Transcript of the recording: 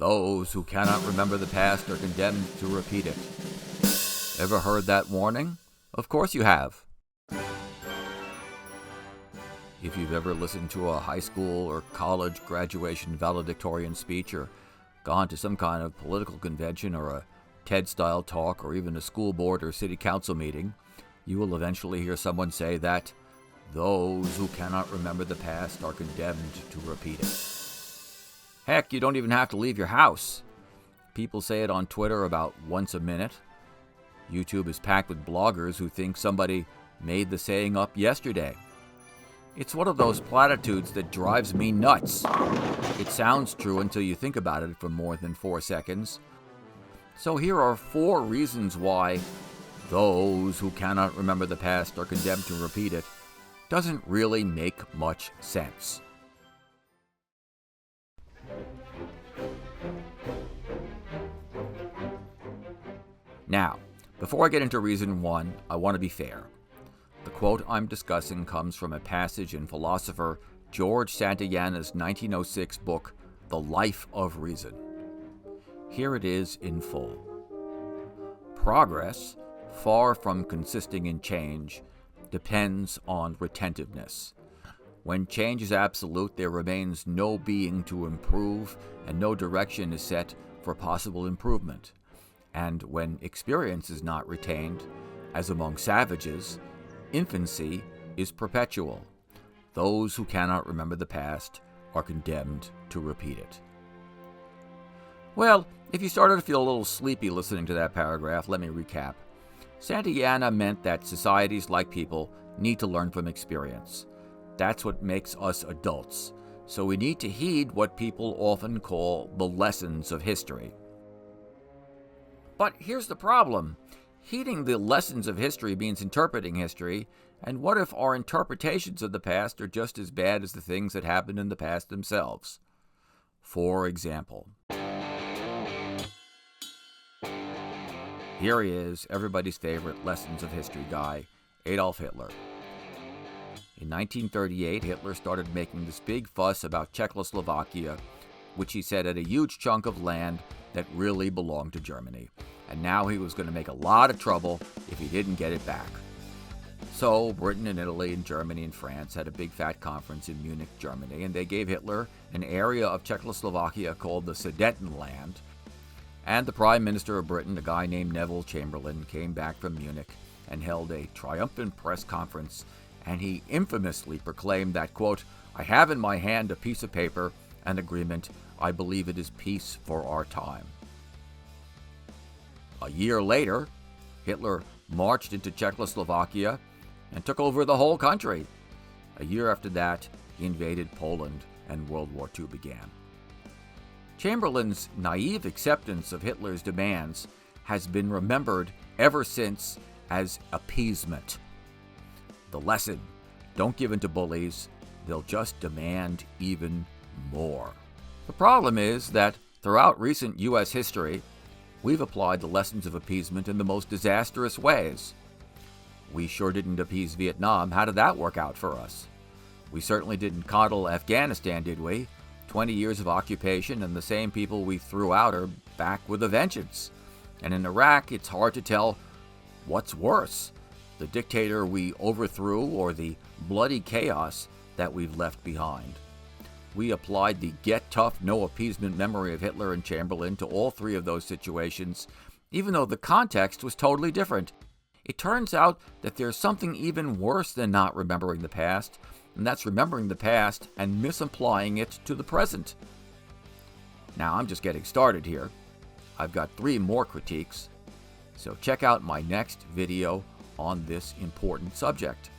Those who cannot remember the past are condemned to repeat it. Ever heard that warning? Of course you have. If you've ever listened to a high school or college graduation valedictorian speech or gone to some kind of political convention or a TED-style talk or even a school board or city council meeting, you will eventually hear someone say that those who cannot remember the past are condemned to repeat it. Heck, you don't even have to leave your house. People say it on Twitter about once a minute. YouTube is packed with bloggers who think somebody made the saying up yesterday. It's one of those platitudes that drives me nuts. It sounds true until you think about it for more than 4 seconds. So here are 4 reasons why those who cannot remember the past are condemned to repeat it doesn't really make much sense. Now, before I get into reason 1, I want to be fair. The quote I'm discussing comes from a passage in philosopher George Santayana's 1906 book, The Life of Reason. Here it is in full. Progress, far from consisting in change, depends on retentiveness. When change is absolute, there remains no being to improve, and no direction is set for possible improvement. And when experience is not retained, as among savages, infancy is perpetual. Those who cannot remember the past are condemned to repeat it. Well, if you started to feel a little sleepy listening to that paragraph, let me recap. Santayana meant that societies, like people, need to learn from experience. That's what makes us adults. So we need to heed what people often call the lessons of history. But here's the problem. Heeding the lessons of history means interpreting history, and what if our interpretations of the past are just as bad as the things that happened in the past themselves? For example, here he is, everybody's favorite lessons of history guy, Adolf Hitler. In 1938, Hitler started making this big fuss about Czechoslovakia, which he said had a huge chunk of land that really belonged to Germany. And now he was going to make a lot of trouble if he didn't get it back. So Britain and Italy and Germany and France had a big fat conference in Munich, Germany, and they gave Hitler an area of Czechoslovakia called the Sudetenland. And the Prime Minister of Britain, a guy named Neville Chamberlain, came back from Munich and held a triumphant press conference, and he infamously proclaimed that, quote, "I have in my hand a piece of paper, an agreement. I believe it is peace for our time." A year later, Hitler marched into Czechoslovakia and took over the whole country. A year after that, he invaded Poland and World War II began. Chamberlain's naive acceptance of Hitler's demands has been remembered ever since as appeasement. The lesson: don't give in to bullies, they'll just demand even more. The problem is that throughout recent U.S. history, we've applied the lessons of appeasement in the most disastrous ways. We sure didn't appease Vietnam. How did that work out for us? We certainly didn't coddle Afghanistan, did we? 20 years of occupation, and the same people we threw out are back with a vengeance. And in Iraq, it's hard to tell what's worse, the dictator we overthrew or the bloody chaos that we've left behind. We applied the get tough, no appeasement memory of Hitler and Chamberlain to all 3 of those situations, even though the context was totally different. It turns out that there's something even worse than not remembering the past, and that's remembering the past and misapplying it to the present. Now, I'm just getting started here. I've got 3 more critiques, so check out my next video on this important subject.